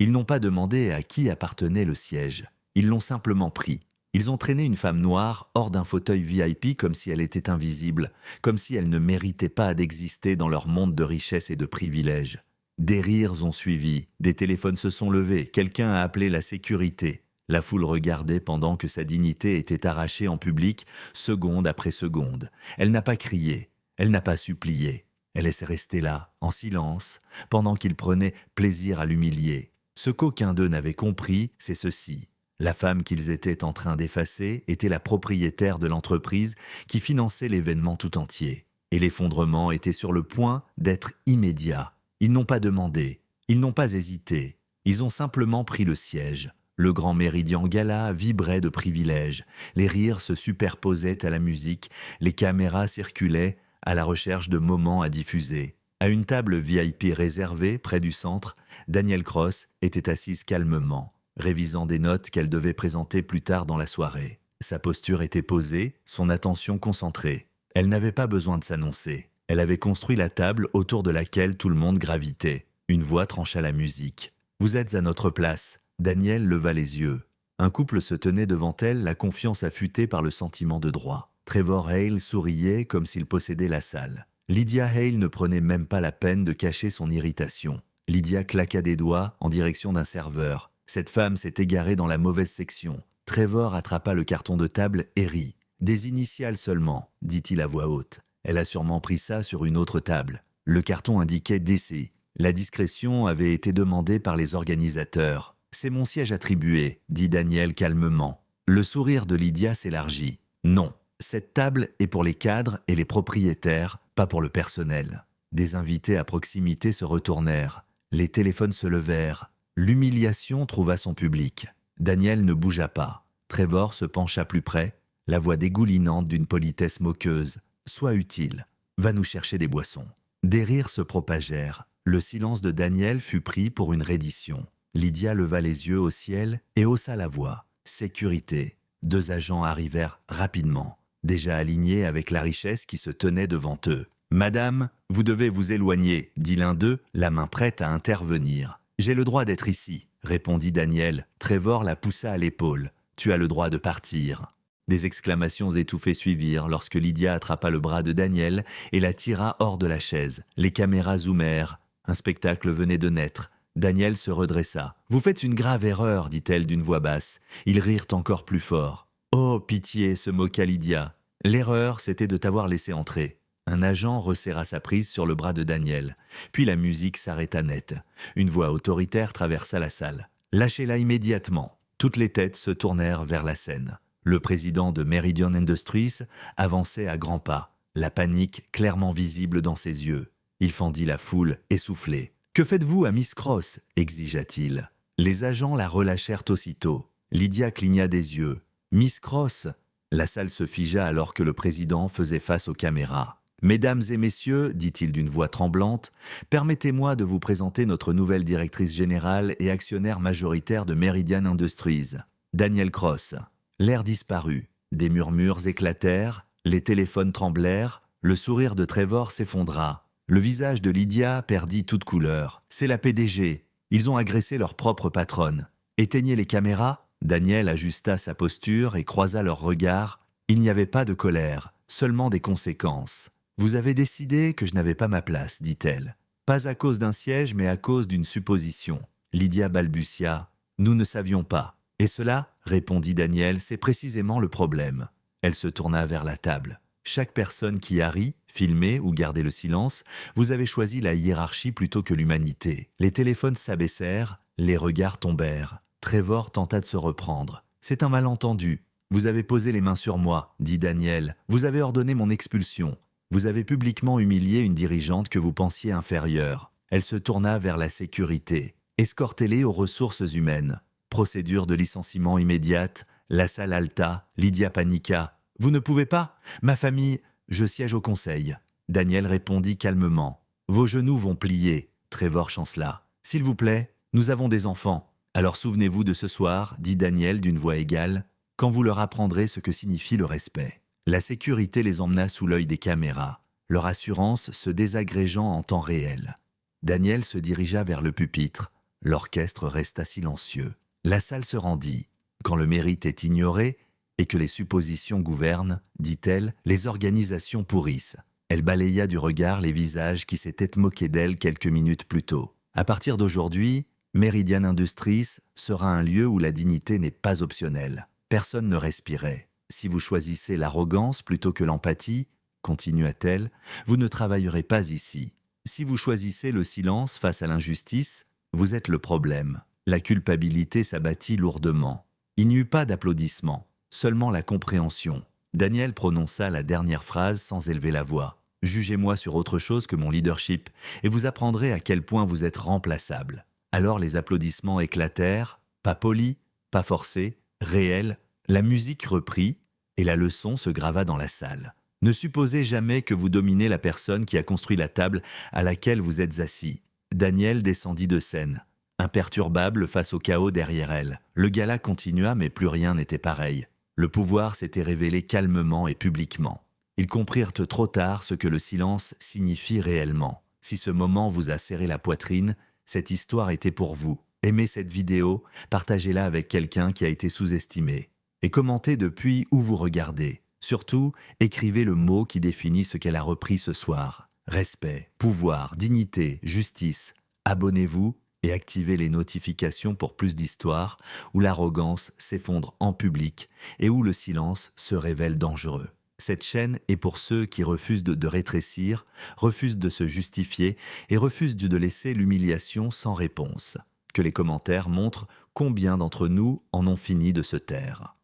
Ils n'ont pas demandé à qui appartenait le siège. Ils l'ont simplement pris. Ils ont traîné une femme noire hors d'un fauteuil VIP comme si elle était invisible, comme si elle ne méritait pas d'exister dans leur monde de richesse et de privilèges. Des rires ont suivi, des téléphones se sont levés, quelqu'un a appelé la sécurité. La foule regardait pendant que sa dignité était arrachée en public, seconde après seconde. Elle n'a pas crié, elle n'a pas supplié. Elle est restée là, en silence, pendant qu'il prenait plaisir à l'humilier. Ce qu'aucun d'eux n'avait compris, c'est ceci. La femme qu'ils étaient en train d'effacer était la propriétaire de l'entreprise qui finançait l'événement tout entier. Et l'effondrement était sur le point d'être immédiat. Ils n'ont pas demandé, ils n'ont pas hésité. Ils ont simplement pris le siège. Le grand méridien gala vibrait de privilèges. Les rires se superposaient à la musique, les caméras circulaient à la recherche de moments à diffuser. À une table VIP réservée, près du centre, Danielle Cross était assise calmement, révisant des notes qu'elle devait présenter plus tard dans la soirée. Sa posture était posée, son attention concentrée. Elle n'avait pas besoin de s'annoncer. Elle avait construit la table autour de laquelle tout le monde gravitait. Une voix trancha la musique. « Vous êtes à notre place ». Danielle leva les yeux. Un couple se tenait devant elle, la confiance affûtée par le sentiment de droit. Trevor Hale souriait comme s'il possédait la salle. Lydia Hale ne prenait même pas la peine de cacher son irritation. Lydia claqua des doigts en direction d'un serveur. Cette femme s'est égarée dans la mauvaise section. Trevor attrapa le carton de table et rit. « Des initiales seulement », dit-il à voix haute. Elle a sûrement pris ça sur une autre table. Le carton indiquait DC. La discrétion avait été demandée par les organisateurs. « C'est mon siège attribué », dit Daniel calmement. Le sourire de Lydia s'élargit. « Non, cette table est pour les cadres et les propriétaires, pas pour le personnel. » Des invités à proximité se retournèrent. Les téléphones se levèrent. L'humiliation trouva son public. Daniel ne bougea pas. Trevor se pencha plus près, la voix dégoulinante d'une politesse moqueuse. « Sois utile, va nous chercher des boissons. » Des rires se propagèrent. Le silence de Daniel fut pris pour une reddition. Lydia leva les yeux au ciel et haussa la voix. « Sécurité !» Deux agents arrivèrent rapidement, déjà alignés avec la richesse qui se tenait devant eux. « Madame, vous devez vous éloigner », dit l'un d'eux, la main prête à intervenir. « J'ai le droit d'être ici », répondit Daniel. Trevor la poussa à l'épaule. « Tu as le droit de partir ». Des exclamations étouffées suivirent lorsque Lydia attrapa le bras de Daniel et la tira hors de la chaise. Les caméras zoomèrent. Un spectacle venait de naître. Daniel se redressa. « Vous faites une grave erreur », dit-elle d'une voix basse. Ils rirent encore plus fort. « Oh, pitié », se moqua Lydia. « L'erreur, c'était de t'avoir laissé entrer. » Un agent resserra sa prise sur le bras de Daniel. Puis la musique s'arrêta net. Une voix autoritaire traversa la salle. « Lâchez-la immédiatement !» Toutes les têtes se tournèrent vers la scène. Le président de Meridian Industries avançait à grands pas, la panique clairement visible dans ses yeux. Il fendit la foule, essoufflé. « Que faites-vous à Miss Cross ?» exigea-t-il. Les agents la relâchèrent aussitôt. Lydia cligna des yeux. « Miss Cross ?» La salle se figea alors que le président faisait face aux caméras. « Mesdames et messieurs, dit-il d'une voix tremblante, permettez-moi de vous présenter notre nouvelle directrice générale et actionnaire majoritaire de Meridian Industries, Danielle Cross. » L'air disparut. Des murmures éclatèrent, les téléphones tremblèrent, le sourire de Trevor s'effondra. Le visage de Lydia perdit toute couleur. « C'est la PDG. Ils ont agressé leur propre patronne. Éteignez les caméras ?» Daniel ajusta sa posture et croisa leurs regards. Il n'y avait pas de colère, seulement des conséquences. « Vous avez décidé que je n'avais pas ma place, dit-elle. Pas à cause d'un siège, mais à cause d'une supposition. » Lydia balbutia. « Nous ne savions pas. » « Et cela, répondit Daniel, c'est précisément le problème. » Elle se tourna vers la table. « Chaque personne qui a ri, filmé ou gardé le silence, vous avez choisi la hiérarchie plutôt que l'humanité. » Les téléphones s'abaissèrent, les regards tombèrent. Trevor tenta de se reprendre. « C'est un malentendu. Vous avez posé les mains sur moi, dit Daniel. Vous avez ordonné mon expulsion. Vous avez publiquement humilié une dirigeante que vous pensiez inférieure. » Elle se tourna vers la sécurité. « Escortez-les aux ressources humaines. » Procédure de licenciement immédiate, la salle halta, Lydia paniqua. « Vous ne pouvez pas ? Ma famille, je siège au conseil. » Daniel répondit calmement. « Vos genoux vont plier. » Trevor chancela. « S'il vous plaît, nous avons des enfants. Alors souvenez-vous de ce soir, dit Daniel d'une voix égale, quand vous leur apprendrez ce que signifie le respect. » La sécurité les emmena sous l'œil des caméras, leur assurance se désagrégeant en temps réel. Daniel se dirigea vers le pupitre. L'orchestre resta silencieux. La salle se rendit. Quand le mérite est ignoré et que les suppositions gouvernent, dit-elle, les organisations pourrissent. Elle balaya du regard les visages qui s'étaient moqués d'elle quelques minutes plus tôt. À partir d'aujourd'hui, Meridian Industries sera un lieu où la dignité n'est pas optionnelle. Personne ne respirait. Si vous choisissez l'arrogance plutôt que l'empathie, continua-t-elle, vous ne travaillerez pas ici. Si vous choisissez le silence face à l'injustice, vous êtes le problème. La culpabilité s'abattit lourdement. Il n'y eut pas d'applaudissements, seulement la compréhension. Daniel prononça la dernière phrase sans élever la voix. « Jugez-moi sur autre chose que mon leadership, et vous apprendrez à quel point vous êtes remplaçable. » Alors les applaudissements éclatèrent, pas polis, pas forcés, réels. La musique reprit, et la leçon se grava dans la salle. Ne supposez jamais que vous dominez la personne qui a construit la table à laquelle vous êtes assis. Daniel descendit de scène, imperturbable face au chaos derrière elle. Le gala continua, mais plus rien n'était pareil. Le pouvoir s'était révélé calmement et publiquement. Ils comprirent trop tard ce que le silence signifie réellement. Si ce moment vous a serré la poitrine, cette histoire était pour vous. Aimez cette vidéo, partagez-la avec quelqu'un qui a été sous-estimé. Et commentez depuis où vous regardez. Surtout, écrivez le mot qui définit ce qu'elle a repris ce soir. Respect, pouvoir, dignité, justice. Abonnez-vous et activez les notifications pour plus d'histoires où l'arrogance s'effondre en public et où le silence se révèle dangereux. Cette chaîne est pour ceux qui refusent de rétrécir, refusent de se justifier et refusent de laisser l'humiliation sans réponse. Que les commentaires montrent combien d'entre nous en ont fini de se taire.